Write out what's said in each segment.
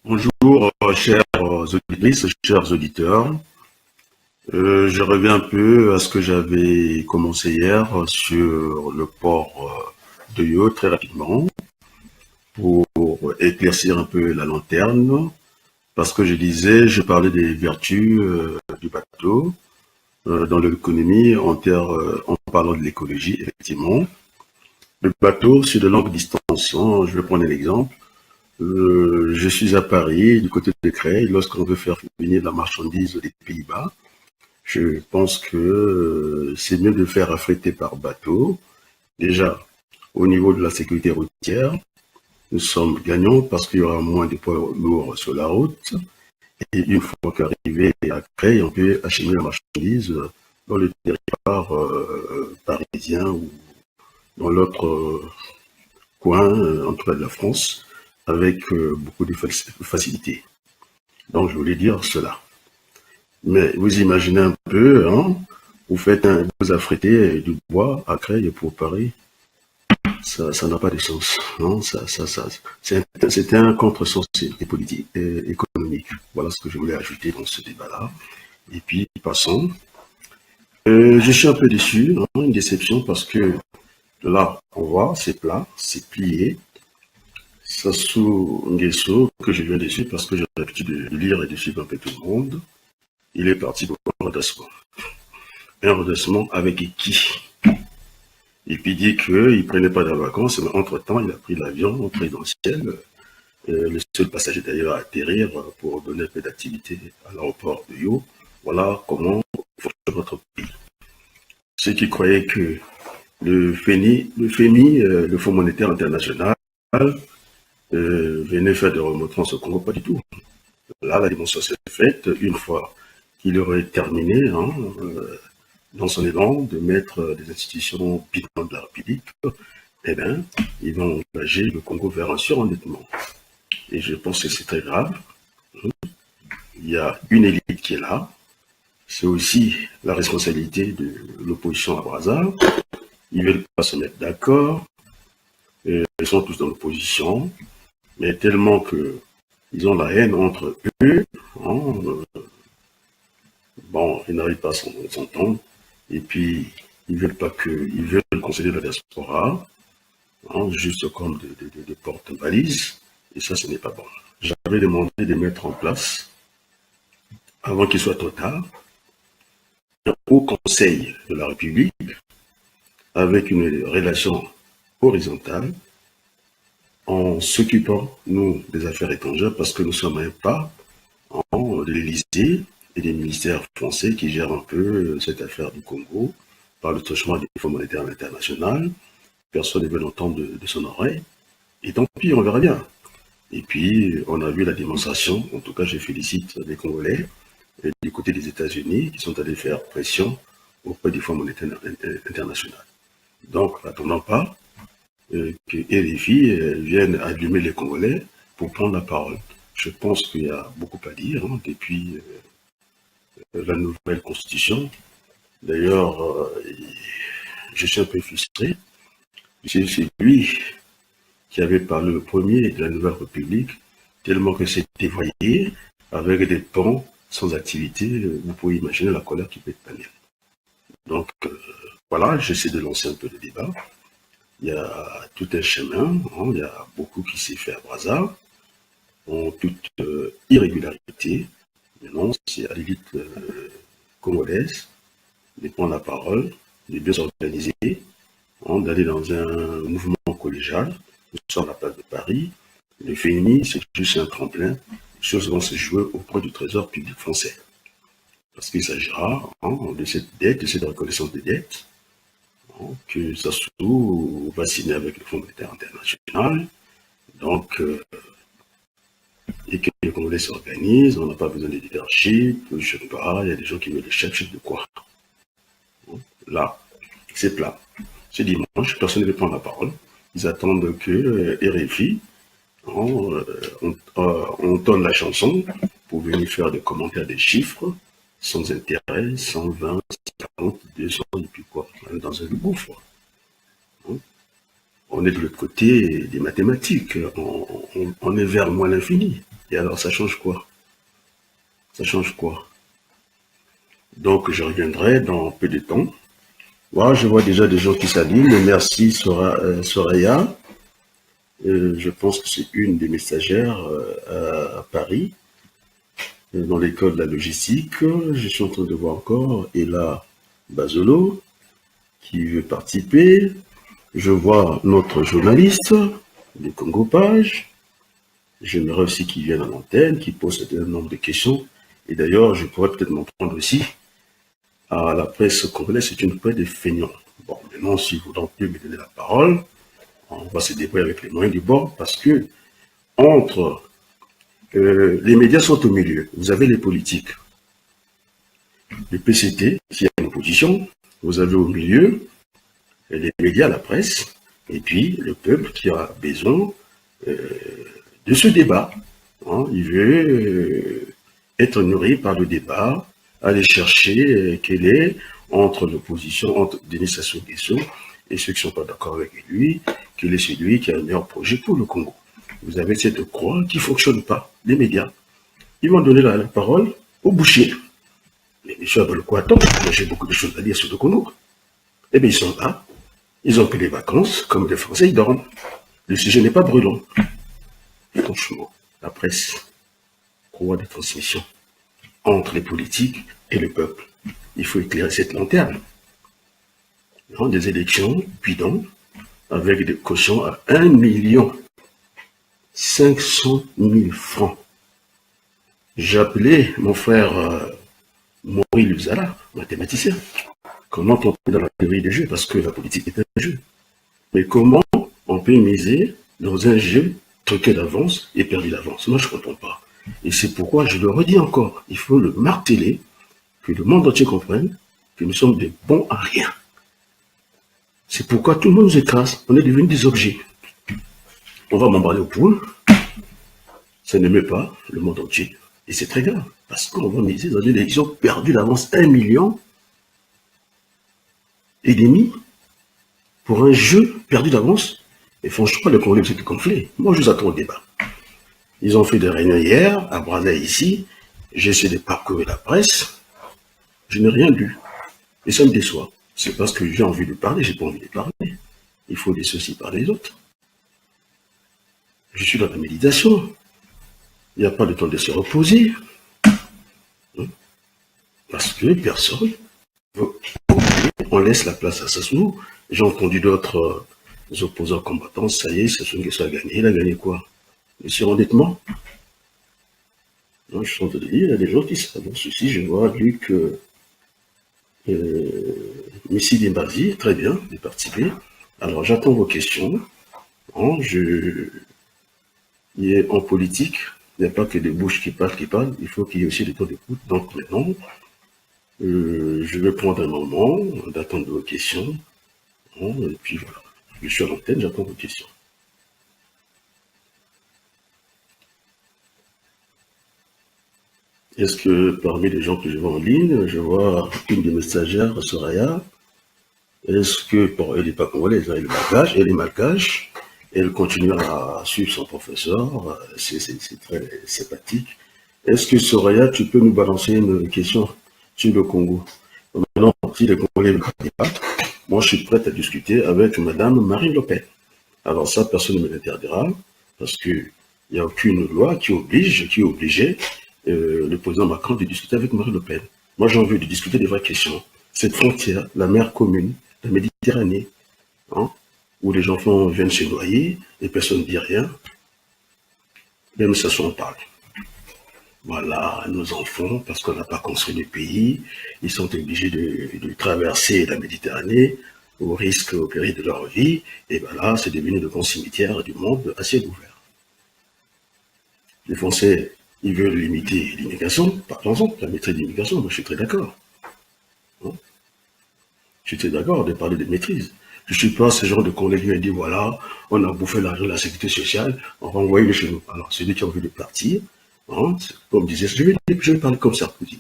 Bonjour, chères auditrices, chers auditeurs. Je reviens un peu à ce que j'avais commencé hier sur le port de Yo très rapidement pour éclaircir un peu la lanterne. Parce que je parlais des vertus du bateau dans l'économie en parlant de l'écologie, effectivement. Le bateau, sur de longues distances, hein, je vais prendre un exemple. Je suis à Paris, du côté de Creil, lorsqu'on veut faire venir de la marchandise des Pays-Bas. Je pense que c'est mieux de faire affréter par bateau. Déjà, au niveau de la sécurité routière, nous sommes gagnants parce qu'il y aura moins de poids lourds sur la route. Et une fois qu'arrivé à Creil, on peut acheminer la marchandise dans le territoire parisien ou dans l'autre coin, en tout cas de la France, avec beaucoup de facilité. Donc, je voulais dire cela. Mais vous imaginez un peu, hein, vous affrétez du bois à Creil pour Paris, ça n'a pas de sens. Non, c'était un contresens politique et économique. Voilà ce que je voulais ajouter dans ce débat-là. Et puis, passons. Je suis un peu déçu, hein, une déception, parce que là, on voit, c'est plat, c'est plié. Sassou Nguesso, que je viens dessus parce que j'ai l'habitude de lire et de suivre un peu tout le monde, il est parti pour un redressement. Un redressement avec qui? Et puis il dit qu'il ne prenait pas de vacances, mais entre-temps, il a pris l'avion présidentiel. Le seul passager d'ailleurs à atterrir pour donner un peu d'activité à l'aéroport de Yo. Voilà comment fonctionne notre pays. Ceux qui croyaient que le FMI, le Fonds monétaire international, venait faire des remontrances au Congo, pas du tout. Là, la démonstration est faite une fois qu'il aurait terminé dans son élan de mettre des institutions bilan de la République. Eh bien, ils vont engager le Congo vers un surendettement. Et je pense que c'est très grave. Il y a une élite qui est là. C'est aussi la responsabilité de l'opposition à Brazza. Ils ne veulent pas se mettre d'accord. Ils sont tous dans l'opposition. Mais tellement qu'ils ont la haine entre eux. Hein, bon, ils n'arrivent pas à s'entendre. Et puis, ils veulent concéder la diaspora, hein, juste comme des porte-valises. Et ça, ce n'est pas bon. J'avais demandé de mettre en place, avant qu'il soit trop tard, un haut conseil de la République avec une relation horizontale en s'occupant, nous, des affaires étrangères, parce que nous sommes un pas de l'Élysée et des ministères français qui gèrent un peu cette affaire du Congo par le truchement du Fonds monétaire international. Personne ne veut l'entendre de son oreille. Et tant pis, on verra bien. Et puis, on a vu la démonstration. En tout cas, je félicite les Congolais du côté des États-Unis qui sont allés faire pression auprès du Fonds monétaire international. Donc, n'attendons pas que RFI vienne allumer les Congolais pour prendre la parole. Je pense qu'il y a beaucoup à dire depuis la nouvelle constitution. D'ailleurs, je suis un peu frustré. C'est lui qui avait parlé le premier de la Nouvelle République, tellement que c'est dévoyé, avec des ponts sans activité. Vous pouvez imaginer la colère qui peut être panée. Donc, voilà, j'essaie de lancer un peu le débat. Il y a tout un chemin, il y a beaucoup qui s'est fait à Brazza, en toute irrégularité. Maintenant, c'est à l'élite congolaise de prendre la parole, de bien s'organiser, d'aller dans un mouvement collégial. Nous sommes à la place de Paris. Le FMI, c'est juste un tremplin. Les choses vont se jouer auprès du Trésor public français. Parce qu'il s'agira de cette dette, de cette reconnaissance des dettes, que Sassou va signer avec le Fonds monétaire international. Donc, et que les Congolais s'organisent, on n'a pas besoin de leadership, je ne sais pas, il y a des gens qui veulent le chef de quoi. Là, c'est plat. C'est dimanche, personne ne veut prendre la parole. Ils attendent que RFI, on donne la chanson pour venir faire des commentaires des chiffres, sans intérêt, 120, 40, 200, et puis quoi, on est dans un gouffre. On est de l'autre côté des mathématiques, on est vers moins l'infini. Et alors, ça change quoi? Ça change quoi? Donc, je reviendrai dans peu de temps. Voilà, je vois déjà des gens qui s'alignent. Merci, Soraya. Je pense que c'est une des messagères à Paris, dans l'école de la logistique. Je suis en train de voir encore Ella Bazolo qui veut participer. Je vois notre journaliste de Congo Page. J'aimerais aussi qu'il vienne à l'antenne, qu'il pose un nombre de questions. Et d'ailleurs, je pourrais peut-être m'en prendre aussi à la presse congolaise. C'est une presse des feignants. Bon, maintenant, si vous voulez plus me donner la parole, on va se débrouiller avec les moyens du bord parce que entre les médias sont au milieu. Vous avez les politiques, le PCT qui est en opposition. Vous avez au milieu les médias, la presse, et puis le peuple qui a besoin de ce débat. Hein. Il veut être nourri par le débat, aller chercher quel est entre l'opposition, entre Denis Sassou Nguesso et ceux qui ne sont pas d'accord avec lui, quel est celui qui a le meilleur projet pour le Congo. Vous avez cette croix qui ne fonctionne pas, les médias. Ils vont donner la parole aux bouchers. Mais M. Abel-Kouaton, j'ai beaucoup de choses à dire sur le Congo. Eh bien, ils sont là, ils ont pris les vacances, comme les Français, ils dorment. Le sujet n'est pas brûlant. Franchement, la presse, croix de transmission entre les politiques et le peuple. Il faut éclairer cette lanterne. Dans des élections bidons, avec des cautions à 1 500 000 francs. J'ai appelé mon frère Maurice Luzala, mathématicien. Comment on peut dans la théorie des jeux, parce que la politique est un jeu. Mais comment on peut miser dans un jeu truqué d'avance et perdu d'avance? Moi, je ne comprends pas. Et c'est pourquoi je le redis encore, il faut le marteler, que le monde entier comprenne que nous sommes des bons à rien. C'est pourquoi tout le monde nous écrase, on est devenus des objets. On va m'emballer au poule, ça ne met pas le monde entier. Et c'est très grave, parce qu'on va miser dans une élection perdue d'avance 1,5 million pour un jeu perdu d'avance. Et franchement, le Congo, c'est gonflé. Moi, je vous attends au débat. Ils ont fait des réunions hier, à Brazzaville ici. J'ai essayé de parcourir la presse. Je n'ai rien lu. Et ça me déçoit. C'est parce que j'ai envie de parler, j'ai pas envie de parler. Il faut laisser aussi parler les autres. Je suis dans la méditation. Il n'y a pas de temps de se reposer. Parce que personne veut. On laisse la place à Sassou. J'ai entendu d'autres opposants combattants. Ça y est, Sassou Nguesso a gagné. Il a gagné quoi? Le surendettement. Je suis en train de dire, il y a des gens qui s'avancent ici. Je vois Luc Messi Dembazi, très bien, de participer. Alors, j'attends vos questions. En politique, il n'y a pas que des bouches qui parlent, il faut qu'il y ait aussi des temps d'écoute. Donc maintenant, je vais prendre un moment d'attendre vos questions. Et puis voilà, je suis à l'antenne, j'attends vos questions. Est-ce que parmi les gens que je vois en ligne, je vois une de mes stagiaires, Soraya? Est-ce que, bon, elle n'est pas congolaise, elle est malgache, elle continue à suivre son professeur, c'est très sympathique. Est-ce que Soraya, tu peux nous balancer une question sur le Congo? Maintenant, si les Congolais ne connaissent pas, moi je suis prête à discuter avec Madame Marine Le Pen. Alors ça, personne ne me l'interdira, parce qu'il n'y a aucune loi qui obligeait le président Macron de discuter avec Marine Le Pen. Moi j'ai envie de discuter des vraies questions. Cette frontière, la mer commune, la Méditerranée, où les enfants viennent se noyer et personne ne dit rien, même ça on parle. Voilà, nos enfants, parce qu'on n'a pas construit le pays, ils sont obligés de traverser la Méditerranée au risque, au péril de leur vie, et voilà, c'est devenu le grand cimetière du monde à ciel ouvert. Les Français, ils veulent limiter l'immigration, parlons-en, la maîtrise de l'immigration, moi je suis très d'accord. Je suis très d'accord de parler de maîtrise. Je ne suis pas ce genre de collègue qui dit voilà, on a bouffé l'argent de la sécurité sociale, on va envoyer les chez nous. Alors, celui qui a envie de partir, comme disait, je vais parler comme Sarkozy.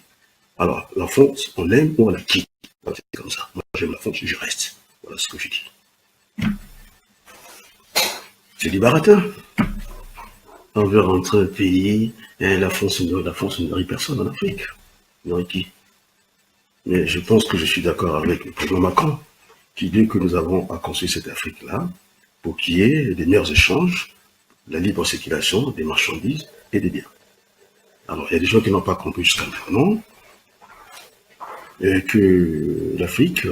Alors, la France, on l'aime ou on la quitte. C'est comme ça. Moi, j'aime la France, je reste. Voilà ce que je dis. C'est libérateur. On veut rentrer un pays, et la France ne nourrit personne en Afrique. Nourrit qui? Mais je pense que je suis d'accord avec le président Macron, qui dit que nous avons à construire cette Afrique-là pour qu'il y ait des meilleurs échanges, la libre circulation des marchandises et des biens. Alors, il y a des gens qui n'ont pas compris jusqu'à maintenant et que l'Afrique,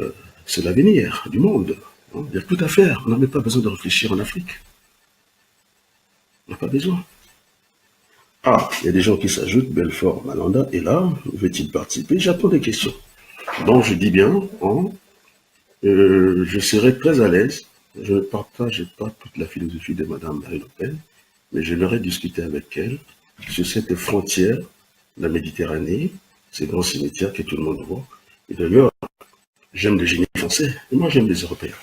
c'est l'avenir du monde. Il y a tout à faire. On n'a même pas besoin de réfléchir en Afrique. On n'a pas besoin. Ah, il y a des gens qui s'ajoutent. Belfort Malanda est là. Veut-il participer? J'attends des questions. Donc, je dis bien, je serai très à l'aise. Je ne partage pas toute la philosophie de Mme Marine Le Pen, mais j'aimerais discuter avec elle sur cette frontière de la Méditerranée, ces grands cimetières que tout le monde voit. Et d'ailleurs, j'aime les génies français, et moi j'aime les Européens.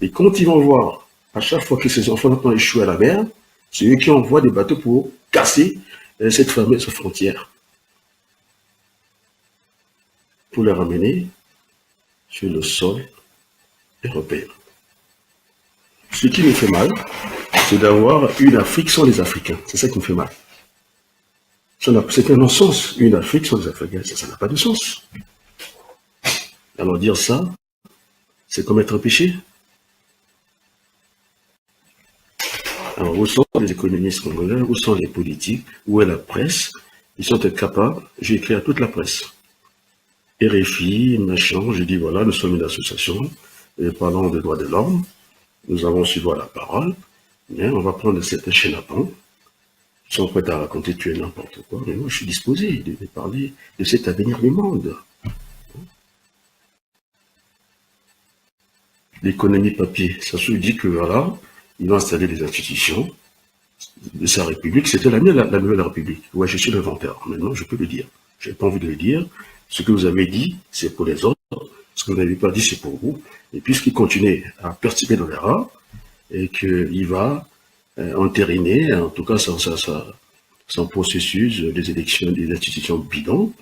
Et quand ils vont voir, à chaque fois que ces enfants ont échoué à la mer, c'est eux qui envoient des bateaux pour casser cette fameuse frontière, pour les ramener sur le sol européen. Ce qui me fait mal, c'est d'avoir une Afrique sans les Africains. C'est ça qui me fait mal. C'est un non-sens. Une Afrique sans les Africains, ça n'a pas de sens. Alors dire ça, c'est commettre un péché. Alors où sont les économistes congolais, où sont les politiques, où est la presse? Ils sont incapables, j'ai écrit à toute la presse. RFI, machin, je dis voilà, nous sommes une association, et parlant des droits de l'homme, nous avons su voir la parole, mais on va prendre cette chaîne à pan, ils sont prêts à raconter tuer n'importe quoi, mais moi je suis disposé de parler de cet avenir du monde. L'économie papier, ça se dit que voilà, il va installer des institutions de sa République, c'était la nouvelle République. Ouais, je suis l'inventeur, maintenant je peux le dire. Je n'ai pas envie de le dire. Ce que vous avez dit, c'est pour les autres. Ce que vous n'avez pas dit, c'est pour vous. Et puisqu'il continue à participer dans l'erreur, et qu'il va entériner, en tout cas son processus des élections des institutions bidons,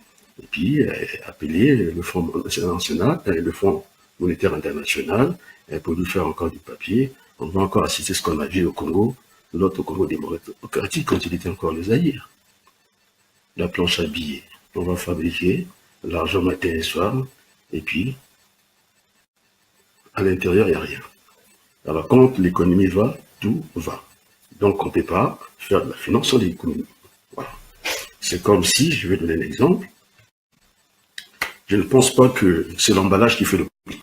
et puis appeler le Fonds national, le Fonds monétaire international, pour lui faire encore du papier. On va encore assister à ce qu'on a vu au Congo, l'autre Congo démocratique, quand il était encore le Zaïre. La planche à billets. On va fabriquer l'argent matin et soir, et puis à l'intérieur, il n'y a rien. Alors quand l'économie va, tout va. Donc on ne peut pas faire de la finance sans l'économie. Voilà. C'est comme si, je vais donner un exemple, je ne pense pas que c'est l'emballage qui fait le prix.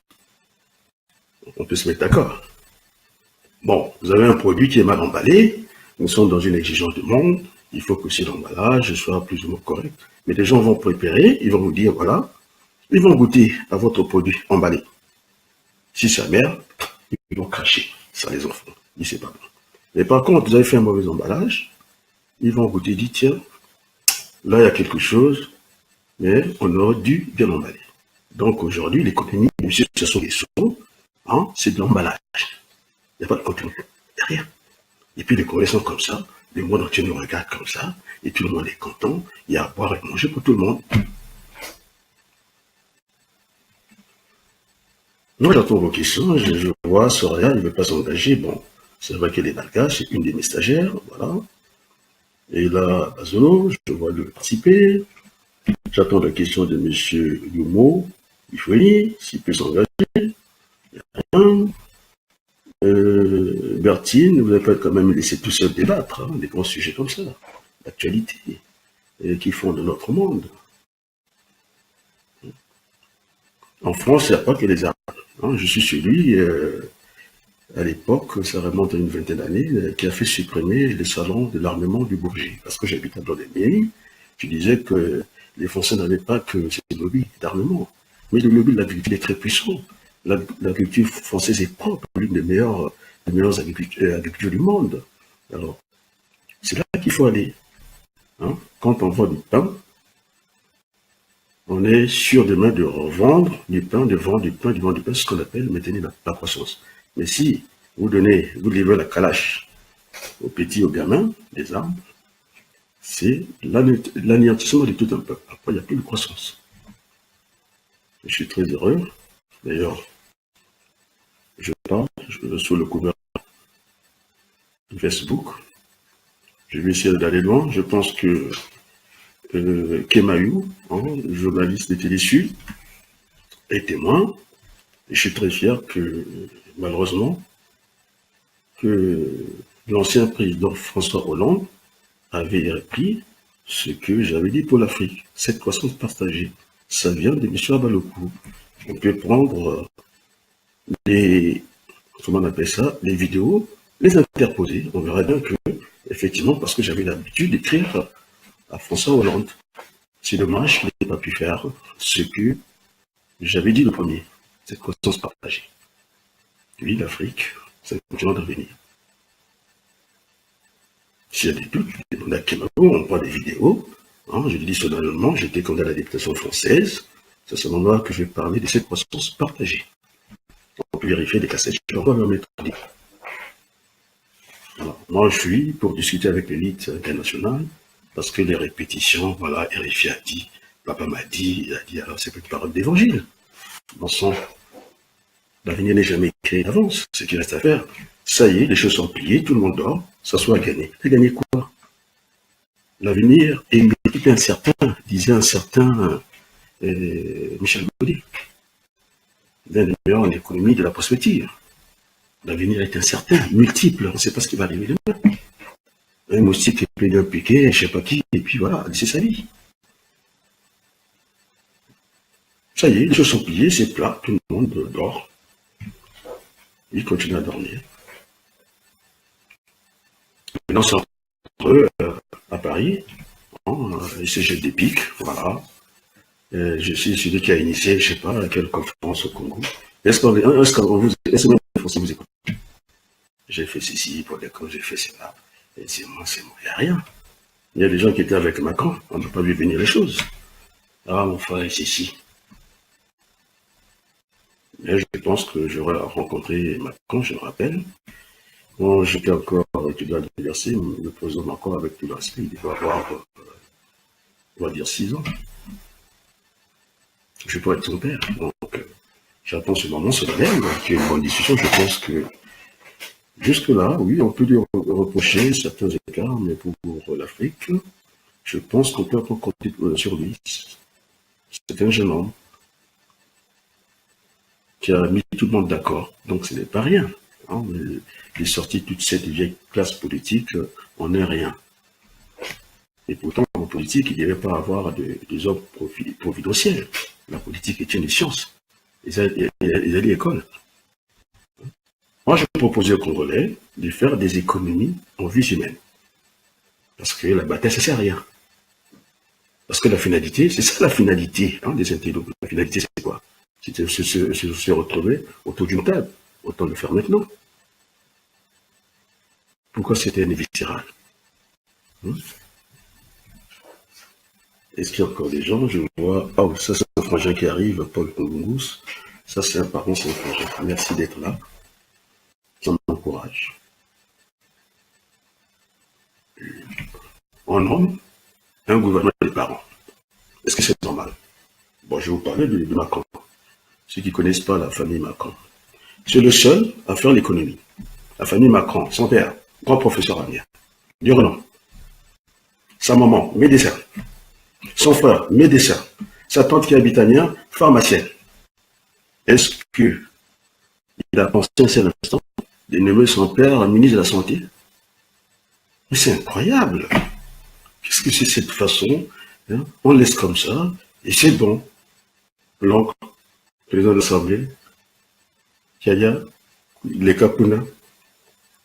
On peut se mettre d'accord. Bon, vous avez un produit qui est mal emballé, nous sommes dans une exigence du monde, il faut que si l'emballage soit plus ou moins correct. Mais les gens vont préparer, ils vont vous dire, voilà, ils vont goûter à votre produit emballé. Si ça merde, ils vont cracher, ça les enfants, ils c'est pas bon. Mais par contre, vous avez fait un mauvais emballage, ils vont goûter, dire, tiens, là il y a quelque chose, mais on aurait dû bien l'emballer. Donc aujourd'hui, l'économie, même si ce sont des sons, hein, c'est de l'emballage. Il n'y a pas de contenu, il n'y a rien. Et puis les Corées sont comme ça, le monde entier nous regarde comme ça, et tout le monde est content, il y a à boire et à manger pour tout le monde. Moi j'entends vos questions, je vois Soraya, il ne veut pas s'engager, bon, c'est vrai qu'elle est malgache, c'est une de mes stagiaires, voilà. Et là, Bazo, je vois le participer, j'attends la question de M. Yumo, il faut y, s'il peut s'engager, il n'y a rien. Bertine, vous n'avez pas quand même laissé tout seul débattre, hein, des grands sujets comme ça, l'actualité, qui font de notre monde. En France, il n'y a pas que les Arabes. Hein, je suis celui, à l'époque, ça remonte à une vingtaine d'années, qui a fait supprimer les salons de l'armement du Bourget. Parce que j'habite à Blanc-des-Mairies, je disais que les Français n'avaient pas que ces lobbies d'armement. Mais le lobby de l'agriculture est très puissant. L'agriculture française est propre, l'une des meilleures agricultures du monde. Alors, c'est là qu'il faut aller. Hein? Quand on vend du pain, on est sûr demain de revendre du pain, de vendre du pain, de vendre du pain, ce qu'on appelle maintenir la croissance. Mais si vous livrez la calache aux petits, aux gamins, les armes, c'est l'anéantissement de tout un peuple. Après, il n'y a plus de croissance. Je suis très heureux. D'ailleurs, je parle sous le couvert de Facebook. Je vais essayer d'aller loin. Je pense que Kemayou, journaliste de Télé Sud, est témoin. Et je suis très fier que, malheureusement, que l'ancien président François Hollande avait repris ce que j'avais dit pour l'Afrique. Cette croissance partagée, ça vient de M. Abalokou. On peut prendre les, comment on appelle ça, les vidéos, les interposer. On verra bien que, effectivement, parce que j'avais l'habitude d'écrire à François Hollande. C'est dommage qu'il n'ait pas pu faire ce que j'avais dit le premier, cette croissance partagée. Oui, l'Afrique, c'est un continent d'avenir. S'il y a des doutes, je demande à Kemayou, on prend des vidéos. Je lui dis solennellement, j'étais candidat à la députation française. C'est à ce moment-là que je vais parler de cette croissance partagée. On peut vérifier des cassettes, je vais me mettre. Alors, moi, je suis pour discuter avec l'élite internationale, parce que les répétitions, voilà, RFI a dit, papa m'a dit, il a dit, alors c'est plus de parole d'évangile. Bon sang, l'avenir n'est jamais écrit d'avance. Ce qui reste à faire, ça y est, les choses sont pliées, tout le monde dort, ça soit gagné. Et gagner quoi? L'avenir est multiple et incertain, disait un certain Michel Baudet, l'un des meilleurs en économie de la prospective. L'avenir est incertain, multiple, on ne sait pas ce qui va arriver demain. Un moustique est plein d'un piqué, je ne sais pas qui, et puis voilà, c'est sa vie. Ça y est, les choses sont pliées, c'est plat, tout le monde dort. Il continue à dormir. Maintenant, c'est entre eux, à Paris, ils se jettent des pics, voilà. Je suis celui qui a initié, je ne sais pas, à quelle conférence au Congo. Est-ce que même les Français vous écoutent? J'ai fait ceci pour les causes, j'ai fait cela. Et c'est moi, il n'y a rien. Il y a des gens qui étaient avec Macron, on n'a pas vu venir les choses. Ah, mon frère, c'est ici. Mais je pense que j'aurais rencontré Macron, je me rappelle. Quand j'étais encore étudiant à l'université, le président Macron, avec tout le respect, il devait avoir, on va dire, 6 ans. Je pourrais être son père. Donc, j'attends ce moment solennel, qui est une bonne discussion. Je pense que jusque-là, oui, on peut lui reprocher certains écarts, mais pour l'Afrique, je pense qu'on peut encore compter sur lui. C'est un jeune homme qui a mis tout le monde d'accord, donc ce n'est pas rien. Il est sorti toute cette vieille classe politique en un rien. Et pourtant, en politique, il ne devait pas avoir des hommes providentiels. La politique est une science. Ils allaient à l'école. Moi, je proposais aux Congolais de faire des économies en vie humaine. Parce que la bataille, ça ne sert à rien. Parce que la finalité, c'est ça la finalité des intellectuels. La finalité, c'est quoi? C'est de se retrouver autour d'une table. Autant le faire maintenant. Pourquoi c'était un viscéral? Est-ce qu'il y a encore des gens? Je vois. Oh, ça, c'est un frangin qui arrive, Paul Kongungus. Ça, c'est un parent, c'est un frangin. Merci d'être là. Ça m'encourage. On nomme un gouvernement des parents. Est-ce que c'est normal? Bon, je vais vous parler de Macron. Ceux qui ne connaissent pas la famille Macron. C'est le seul à faire l'économie. La famille Macron, son père, grand professeur à du renom. Sa maman, médecin. Son frère, médecin. Sa tante qui habite à Nia, pharmacienne. Est-ce qu'il a pensé un seul instant de nommer son père ministre de la Santé? Mais c'est incroyable. Qu'est-ce que c'est cette façon? On laisse comme ça, et c'est bon. L'oncle, président de l'Assemblée, Kaya, les Kapuna,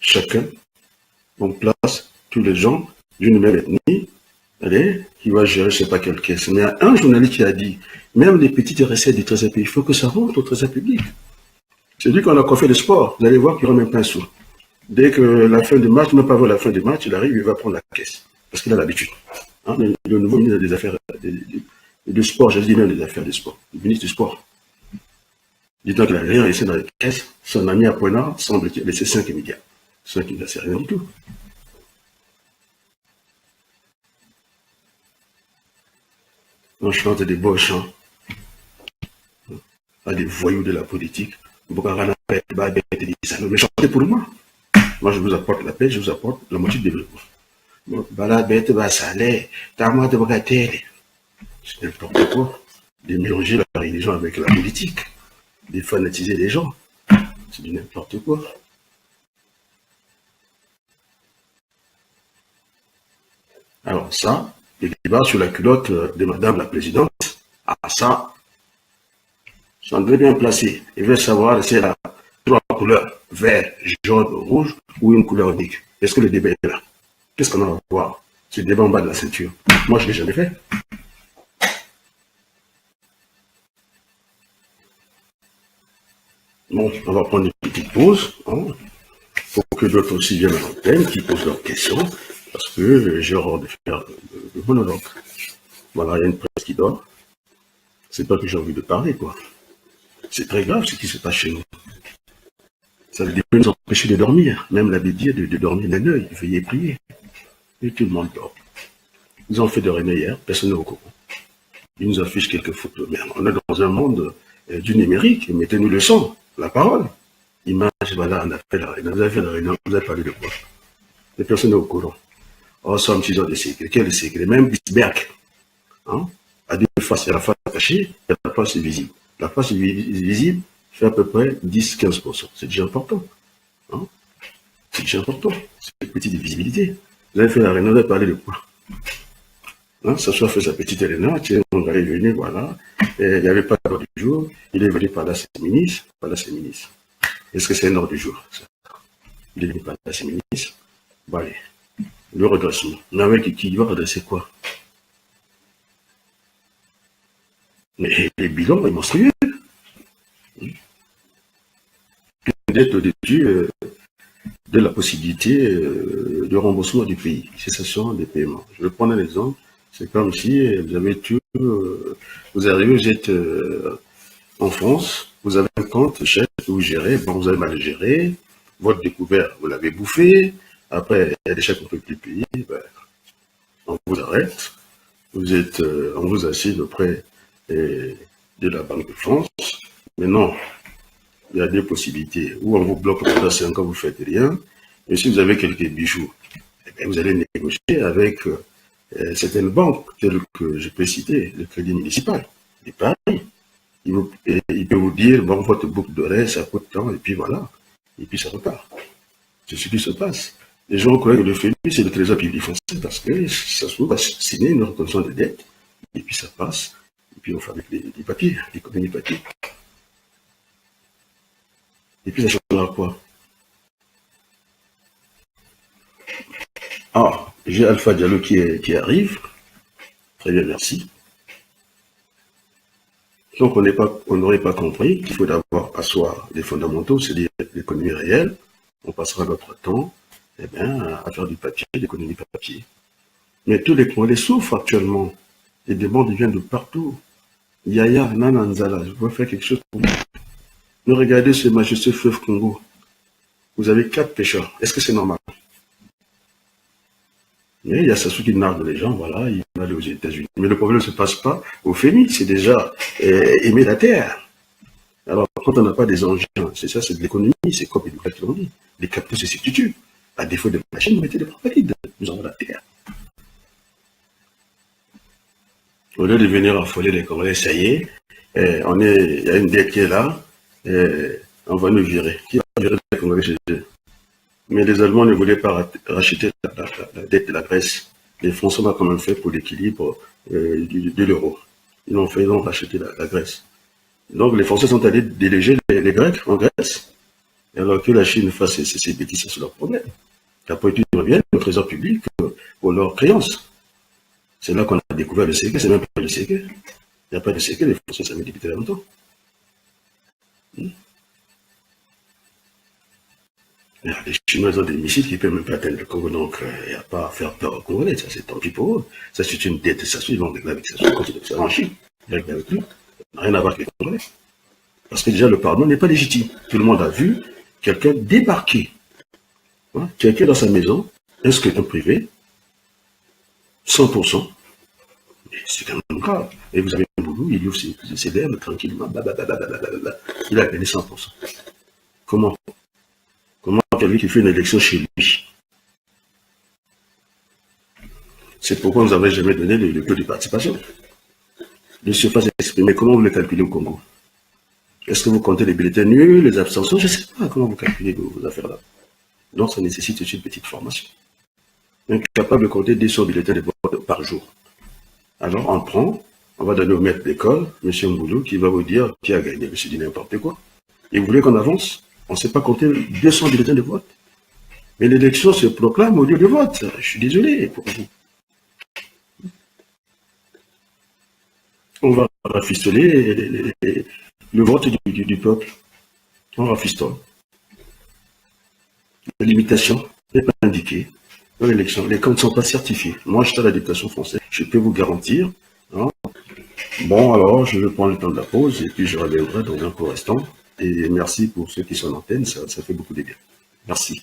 chacun, on place tous les gens d'une même ethnie, allez, qui va gérer je ne sais pas quelle caisse. Mais il y a un journaliste qui a dit, même les petites recettes du trésor public, il faut que ça rentre au trésor public. C'est lui qu'on a fait le sport, vous allez voir qu'il ne rend même pas un sou. Dès que la fin du match, même pas avant la fin du match, il arrive, il va prendre la caisse. Parce qu'il a l'habitude. Le nouveau ministre des Affaires du Sport, je dis même des Affaires du Sport, le ministre du Sport. Dis-toi qu'il n'a rien laissé dans la caisse, son ami à Poinard semble-t-il laisser 5 milliards. 5 milliards, c'est rien du tout. On chante des beaux chants à des voyous de la politique. Mais chantez pour moi. Moi, je vous apporte la paix, je vous apporte la moitié de développement. Bala bête basalé, t'as moi de bagatelle. C'est n'importe quoi. De mélanger la religion avec la politique, de fanatiser les gens. C'est du n'importe quoi. Alors ça, les débats sur la culotte de Madame la Présidente, ah ça, sont très bien placés. Ils veulent savoir si elle a trois couleurs, vert, jaune, rouge, ou une couleur unique. Est-ce que le débat est là? Qu'est-ce qu'on a à voir? Ce débat en bas de la ceinture. Moi, je ne l'ai jamais fait. Bon, on va prendre une petite pause, hein, pour que d'autres aussi viennent à l'antenne, qui posent leurs questions, parce que j'ai horreur de faire le monologue. Voilà, il y a une presse qui dort. C'est pas que j'ai envie de parler, quoi. C'est très grave ce qui se passe chez nous. Ça veut nous empêcher de dormir. Même la Bible dit de dormir d'un œil, de veiller prier. Et tout le monde dort. Ils ont fait de réveil hier, personne n'est au courant. Ils nous affichent quelques photos. Mais on est dans un monde du numérique. Mettez-nous le son, la parole. Image, voilà, on a fait la réunion. Vous avez fait la réunion, vous avez parlé de quoi? Les personnes n'est au courant. Oh, somme 6 heures de secret. Quel secret? Même Bisberg. Hein? À deux faces, il y a la face cachée, il y a la face visible. La face visible fait à peu près 10-15%. C'est déjà important. Hein? C'est déjà important. C'est une petite visibilité. Vous avez fait la réunion, vous avez parlé de quoi? Hein? Sacha fait sa petite réunion, tiens, on va y venir, voilà. Et il n'y avait pas d'ordre du jour. Il est venu par là, c'est ministre. Par là, c'est ministre. Est-ce que c'est un ordre du jour? Il est venu par là, c'est ministre. Bon, allez. Le redressement. Mais avec qui il va redresser quoi? Mais les bilans est monstrueux. D'être au-dessus de la possibilité de remboursement du pays, cessation des paiements. Je vais prendre un exemple. C'est comme si vous avez tout, vous arrivez, vous êtes en France, vous avez un compte chèque que vous gérez, bon, vous avez mal géré, votre découvert, vous l'avez bouffé, après, il y a des chèques qu'on ne peut plus payer, ben, on vous arrête, vous êtes, on vous assigne auprès de la Banque de France. Maintenant, il y a deux possibilités. Ou on vous bloque pendant 5 ans, vous ne faites rien. Et si vous avez quelques bijoux, eh bien, vous allez négocier avec certaines banques, telles que je peux citer, le Crédit Municipal, et pareil. Il peut vous dire, bon, votre boucle d'oreille, ça coûte tant, et puis voilà. Et puis ça repart. C'est ce qui se passe. Les gens croient que le FMI, c'est le trésor public français, parce que ça se trouve à signer une reconnaissance de dette, et puis ça passe, et puis on fabrique les papiers, les copies des papiers. Et puis ça changera quoi? Ah, j'ai Alpha Diallo qui arrive. Très bien, merci. Donc on n'aurait pas compris qu'il faut d'abord asseoir les fondamentaux, c'est-à-dire l'économie réelle. On passera notre temps à faire du papier, l'économie papier. Mais tous les Congolais souffrent actuellement. Les demandes viennent de partout. Yaya, Nananzala, je veux faire quelque chose pour vous. Mais regardez ce majestueux fleuve Congo. Vous avez 4 pêcheurs. Est-ce que c'est normal? Mais il y a Sassou qui nargue les gens, voilà, il va aller aux États-Unis. Mais le problème ne se passe pas au FMI, c'est déjà aimer la terre. Alors, quand on n'a pas des engins, c'est ça, c'est de l'économie, c'est comme les qui l'ont dit. Les capteurs se substituent. À défaut de machines, vous mettez des propagrides. Nous avons la terre. Au lieu de venir affoler les Congolais, ça y est, il y a une dette qui est là, on va nous virer. Qui va virer les Congolais chez eux? Mais les Allemands ne voulaient pas racheter la dette de la Grèce. Les Français l'ont quand même fait pour l'équilibre de l'euro. Ils ont racheté la Grèce. Donc les Français sont allés déléger les Grecs en Grèce. Et alors que la Chine fasse ses bêtises, c'est leur problème. Après, ils reviennent au trésor public pour leurs créances. C'est là qu'on a découvert le séquel, c'est même pas le séquel. Il n'y a pas de séquel, les Français ça met depuis très longtemps. Les Chinois ont des missiles qui ne peuvent même pas atteindre le Congo, donc il n'y a pas à faire peur aux Congolais, ça c'est tant pis pour eux. Ça c'est une dette, ça ils vont régler avec ça, ils continuent de faire en Chine, ils règlent avec lui, rien à voir avec les Congolais. Parce que déjà le pardon n'est pas légitime. Tout le monde a vu quelqu'un débarquer, hein, quelqu'un dans sa maison, un scrutin privé, 100%, c'est quand même grave. Et vous avez un boulot, il ouvre ses lèvres tranquillement, blablabla, il a gagné 100%. Comment quelqu'un qui fait une élection chez lui, C'est pourquoi vous n'avez jamais donné le taux de participation. De surface exprimée, comment vous le calculez au Congo? Est-ce que vous comptez les bulletins nuls, les abstentions? Je ne sais pas comment vous calculez vos affaires-là. Donc, ça nécessite aussi une petite formation. Incapable de compter 200 bulletins de vote par jour. Alors, on prend, on va donner au maître d'école, M. Mboulou, qui va vous dire qui a gagné. Je dis n'importe quoi. Et vous voulez qu'on avance? On ne sait pas compter 200 bulletins de vote. Mais l'élection se proclame au lieu de vote. Je suis désolé pour vous. On va rafistoler le vote du peuple. On rafistole. La limitation n'est pas indiquée dans l'élection. Les comptes ne sont pas certifiés. Moi, je suis à la dictation française. Je peux vous garantir. Hein. Bon, alors, je vais prendre le temps de la pause et puis je reviendrai dans un court instant. Et merci pour ceux qui sont en antenne. Ça fait beaucoup de bien. Merci.